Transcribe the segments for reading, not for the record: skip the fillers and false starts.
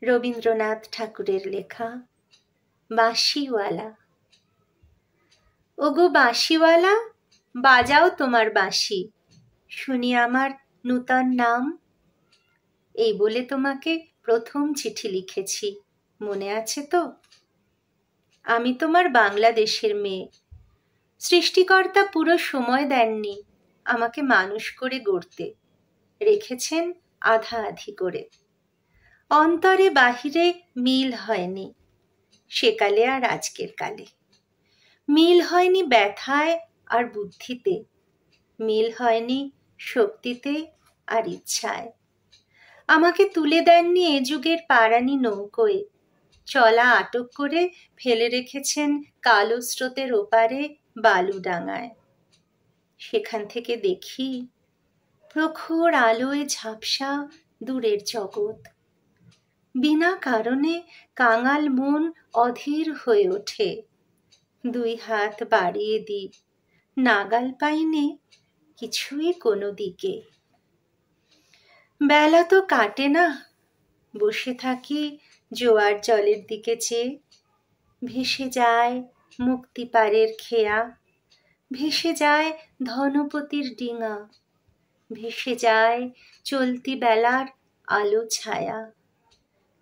রবীন্দ্রনাথ ঠাকুরের লেখা বাঁশিওয়ালা। ওগো বাঁশিওয়ালা, বাজাও তোমার বাঁশি, শুনি আমার নূতন নাম। এই বলে তোমাকে প্রথম চিঠি লিখেছি, মনে আছে তো? আমি তোমার বাংলাদেশের মেয়ে। সৃষ্টিকর্তা পুরো সময় দেননি আমাকে মানুষ করে গড়তে, রেখেছেন আধা আধি করে। অন্তরে বাহিরে মিল হয়নি সেকালে আর আজকের কালে। মিল হয়নি ব্যথায় আর বুদ্ধিতে, মিল হয়নি শক্তিতে আর ইচ্ছায়। আমাকে তুলে দেননি এ যুগের পারানি নৌকোয়, চলা আটক করে ফেলে রেখেছেন কালো স্রোতের ওপারে বালুডাঙায়। সেখান থেকে দেখি প্রখর আলোয় ঝাপসা দূরের জগৎ। বিনা কারণে কাঙাল মন অধীর হয়ে ওঠে। দুই হাত বাড়িয়ে দিই, নাগাল পাইনে কিছুই কোনো দিকে। বেলা তো কাটে না, বসে থাকি জোয়ার জলের দিকে চেয়ে। ভেসে যায় মুক্তিপাড়ের খেয়া, ভেসে যায় ধনপতির ডিঙা, ভেসে যায় চলতি বেলার আলো ছায়া।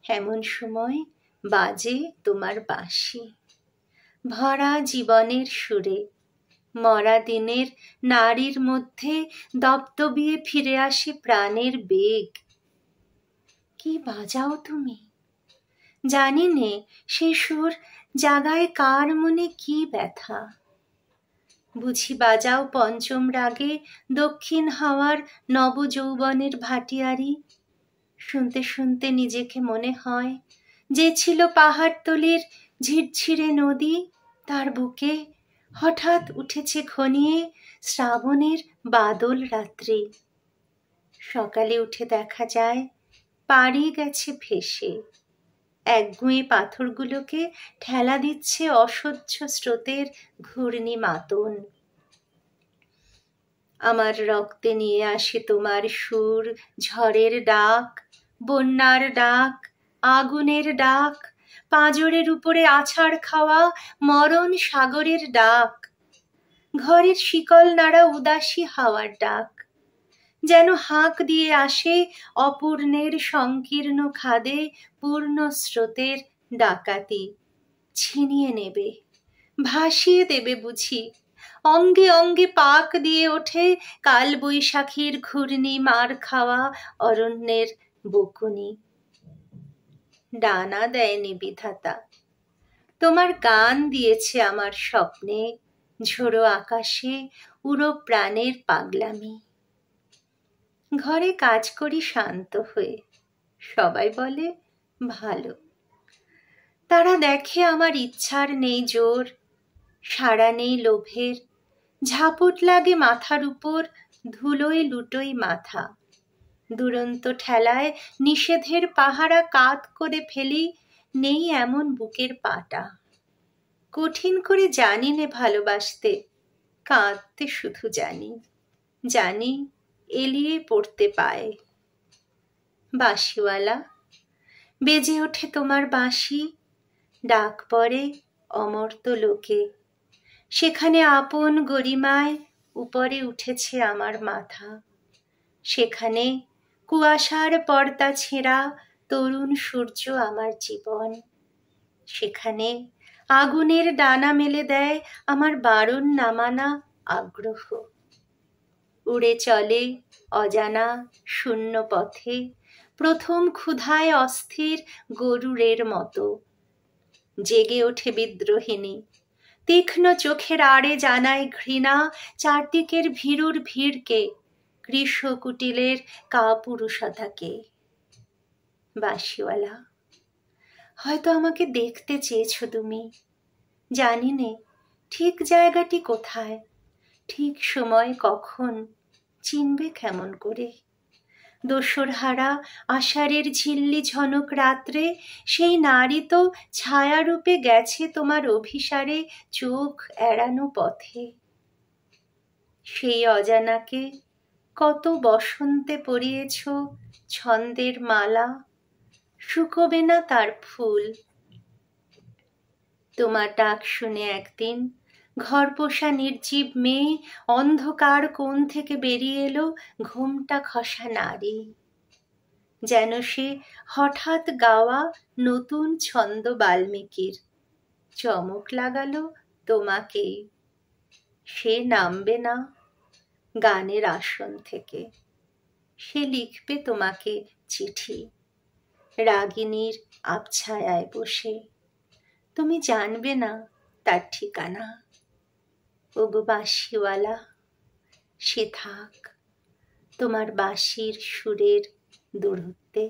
এমন সময় বাজে তোমার বাঁশি, ভরা জীবনের সুরে। মরা দিনের নারীর মধ্যে দপদবিয়ে ফিরে আসে প্রাণের বেগ। কি বাজাও তুমি, জানি নে সে সুর জাগায় কার মনে কি ব্যথা। বুঝি বাজাও পঞ্চম রাগে দক্ষিণ হাওয়ার নবযৌবনের ভাটিয়ারি। শুনতে শুনতে নিজেকে মনে হয় যে ছিল পাহাড়তলির ঝিরঝিরে নদী, তার বুকে হঠাৎ উঠেছে ঘনিয়ে শ্রাবণের বাদল রাত্রি। সকালে উঠে দেখা যায় পাড়ি গেছে ভেসে, একগুঁয়ে পাথরগুলোকে ঠেলা দিচ্ছে অসহ্য স্রোতের ঘূর্ণি মাতন। আমার রক্তে নিয়ে আসে তোমার সুর, ঝড়ের ডাক, বন্যার ডাক, আগুনের ডাক, পাঁজরের উপরে আছাড় খাওয়া মরণ সাগরের ডাক, ঘরের শিকল নাড়া উদাসী হাওয়ার ডাক। যেন হাঁক দিয়ে আসে অপূর্ণের সংকীর্ণ খাদে পূর্ণ স্রোতের ডাকাতি। ছিনিয়ে নেবে, ভাসিয়ে দেবে বুঝি। অঙ্গে অঙ্গে পাক দিয়ে ওঠে কাল বৈশাখীর ঘূর্ণি মার খাওয়া অরণ্যের বকুনি। ডানা দেয়নি বিধাতা, তোমার গান দিয়েছে আমার স্বপ্নে, ঝোড়ো আকাশে উড়ো প্রাণের পাগলামি। ঘরে কাজ করি শান্ত হয়ে, সবাই বলে ভালো। তারা দেখে আমার ইচ্ছার নেই জোর, সাড়া নেই লোভের, ঝাপট লাগে মাথার উপর, ধুলোয় লুটোই মাথা। দুরন্ত ঠেলায় নিষেধের পাহারা কাত করে ফেলি, নেই এমন বুকের পাটা। কঠিন করে জানি নে ভালোবাসতে, কাঁদতে শুধু জানি, জানি এলিয়ে পড়তে পায়। বাঁশিওয়ালা, বেজে ওঠে তোমার বাঁশি, ডাক পড়ে অমর্ত লোকে। সেখানে আপন গরিমায় উপরে উঠেছে আমার মাথা। সেখানে কুয়াশার পর্দা ছেঁড়া তরুণ সূর্য আমার জীবন। সেখানে আগুনের ডানা মেলে দেয় আমার বারণ নামানা আগ্রহ। উড়ে চলে অজানা শূন্য পথে প্রথম ক্ষুধায় অস্থির গরুরের মতো। জেগে ওঠে বিদ্রোহিণী, তীক্ষ্ণ চোখের আড়ে জানায় ঘৃণা চারদিকের ভীরুর ভিড়কে, গ্রীষ্মকুটিলের কাপুরুষতাকে। বাঁশিওয়ালা, হয়তো আমাকে দেখতে চেয়েছো তুমি, জানি নে ঠিক জায়গাটি কোথায়, ঠিক সময় কখন, চিনবে কেমন করে? দোসরহারা আষাঢ়ের ঝিল্লি ঝনক রাত্রে সেই নারী তো ছায়ারূপে গেছে তোমার অভিসারে চোখ এড়ানো পথে। সেই অজানাকে কত বসন্তে পরিয়েছ ছন্দের মালা, শুকোবে না তার ফুল। তোমার ডাক শুনে একদিন ঘর পোষা নির্জীব মেয়ে অন্ধকার কোণ থেকে বেরিয়ে এলো ঘোমটা খসা নারী। যেন সে হঠাৎ গাওয়া নতুন ছন্দ বাল্মীকির, চমক লাগালো তোমাকেই। সে নামবে না গানের আসন থেকে, সে লিখবে তোমাকে চিঠি রাগিনীর আবছায়ায় বসে। তুমি জানবে না তার ঠিকানা। ওগো বাঁশিওয়ালা, সে থাক তোমার বাঁশির সুরের দূরত্বে।